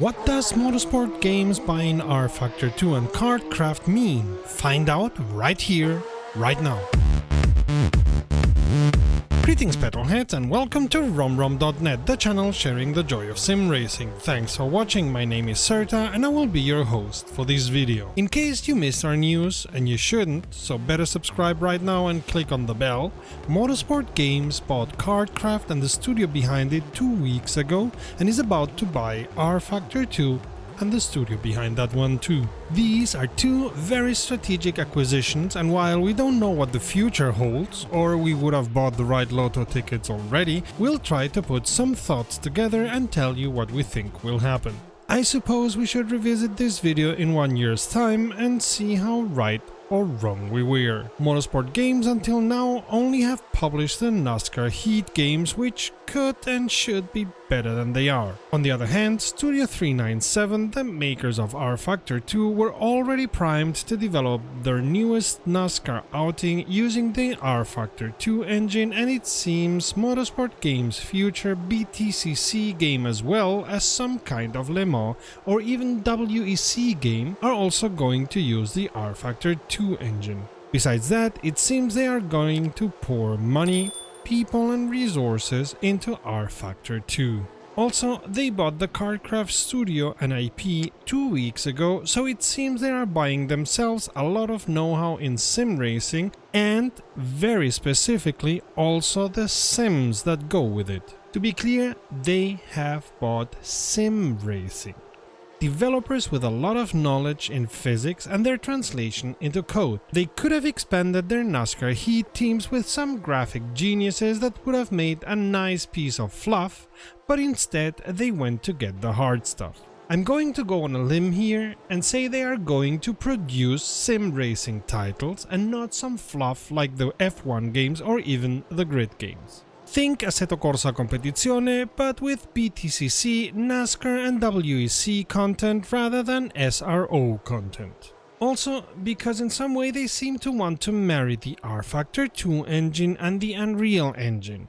What does motorsport games buying rFactor 2 and Kartcraft mean? Find out right here, right now. Greetings petrolheads and welcome to romrom.net, the channel sharing the joy of sim racing. Thanks for watching, my name is Serta and I will be your host for this video. In case you missed our news, and you shouldn't, so better subscribe right now and click on the bell, Motorsport Games bought Kartcraft and the studio behind it 2 weeks ago and is about to buy rFactor 2 and the studio behind that one too. These are two very strategic acquisitions, and while we don't know what the future holds, or we would have bought the right lotto tickets already, we'll try to put some thoughts together and tell you what we think will happen. I suppose we should revisit this video in 1 year's time and see how right or wrong we were. Motorsport Games until now only have published the NASCAR Heat games, which could and should be better than they are. On the other hand, Studio 397, the makers of rFactor 2, were already primed to develop their newest NASCAR outing using the rFactor 2 engine, and it seems Motorsport Games' future BTCC game as well as some kind of Le Mans or even WEC game are also going to use the rFactor 2 engine. Besides that, it seems they are going to pour money, people and resources into rFactor 2. Also, they bought the Kartcraft studio and IP 2 weeks ago, so it seems they are buying themselves a lot of know-how in sim racing and, very specifically, also the sims that go with it. To be clear, they have bought sim racing. Developers with a lot of knowledge in physics and their translation into code. They could have expanded their NASCAR Heat teams with some graphic geniuses that would have made a nice piece of fluff, but instead they went to get the hard stuff. I'm going to go on a limb here and say they are going to produce sim racing titles and not some fluff like the F1 games or even the grid games. Think Assetto Corsa Competizione, but with BTCC, NASCAR and WEC content rather than SRO content. Also, because in some way they seem to want to marry the rFactor 2 engine and the Unreal Engine.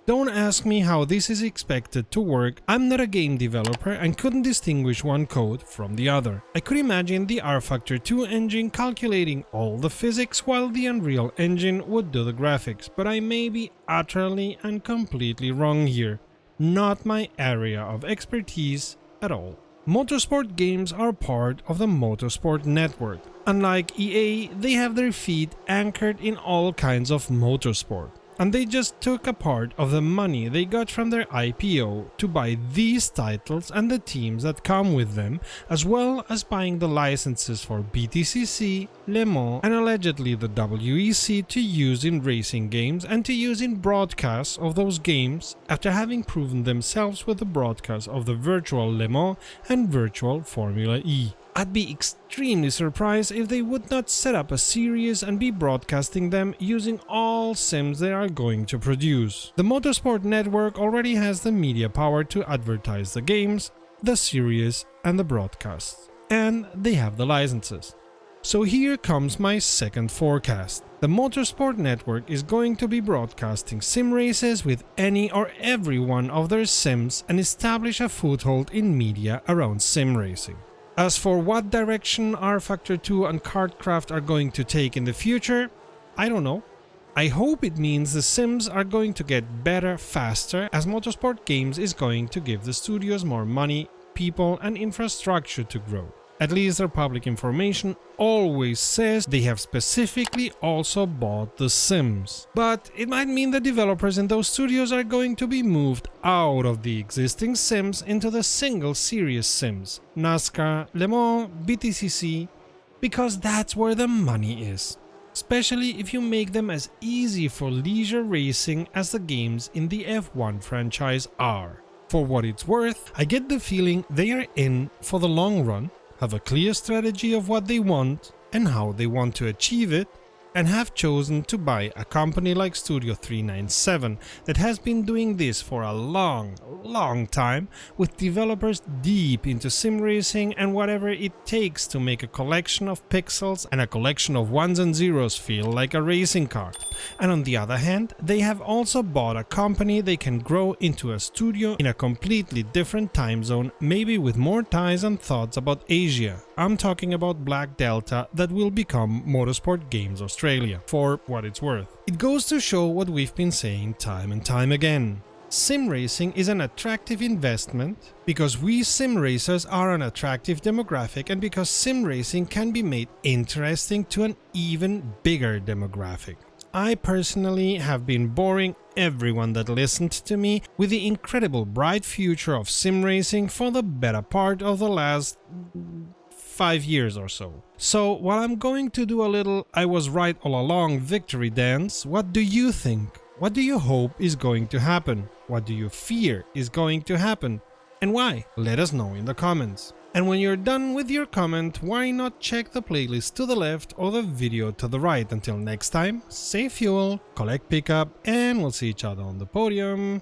Don't ask me how this is expected to work, I'm not a game developer and couldn't distinguish one code from the other. I could imagine the rFactor 2 engine calculating all the physics while the Unreal Engine would do the graphics, but I may be utterly and completely wrong here. Not my area of expertise at all. Motorsport games are part of the Motorsport network. Unlike EA, they have their feet anchored in all kinds of motorsport. And they just took a part of the money they got from their IPO to buy these titles and the teams that come with them, as well as buying the licenses for BTCC, Le Mans and allegedly the WEC to use in racing games and to use in broadcasts of those games after having proven themselves with the broadcast of the virtual Le Mans and virtual Formula E. I'd be extremely surprised if they would not set up a series and be broadcasting them using all sims they are going to produce. The Motorsport network already has the media power to advertise the games, the series and the broadcasts. And they have the licenses. So here comes my second forecast. The Motorsport network is going to be broadcasting sim races with any or every one of their sims and establish a foothold in media around sim racing. As for what direction rFactor 2 and Kartcraft are going to take in the future, I don't know. I hope it means the sims are going to get better faster, as Motorsport Games is going to give the studios more money, people and infrastructure to grow. At least their public information always says they have specifically also bought the sims. But it might mean the developers in those studios are going to be moved out of the existing sims into the single series sims, NASCAR, Le Mans, BTCC, because that's where the money is. Especially if you make them as easy for leisure racing as the games in the F1 franchise are. For what it's worth, I get the feeling they are in for the long run, have a clear strategy of what they want and how they want to achieve it, and have chosen to buy a company like Studio 397 that has been doing this for a long time, with developers deep into sim racing and whatever it takes to make a collection of pixels and a collection of ones and zeros feel like a racing car. And on the other hand, they have also bought a company they can grow into a studio in a completely different time zone, maybe with more ties and thoughts about Asia. I'm talking about Black Delta, that will become Motorsport Games Australia, for what it's worth. It goes to show what we've been saying time and time again. Sim racing is an attractive investment because we sim racers are an attractive demographic, and because sim racing can be made interesting to an even bigger demographic. I personally have been boring everyone that listened to me with the incredible bright future of sim racing for the better part of the last 5 years or so. So while I'm going to do a little I was right all along victory dance, what do you think? What do you hope is going to happen? What do you fear is going to happen? And why? Let us know in the comments. And when you're done with your comment, why not check the playlist to the left or the video to the right. Until next time, save fuel, collect pickup, and we'll see each other on the podium.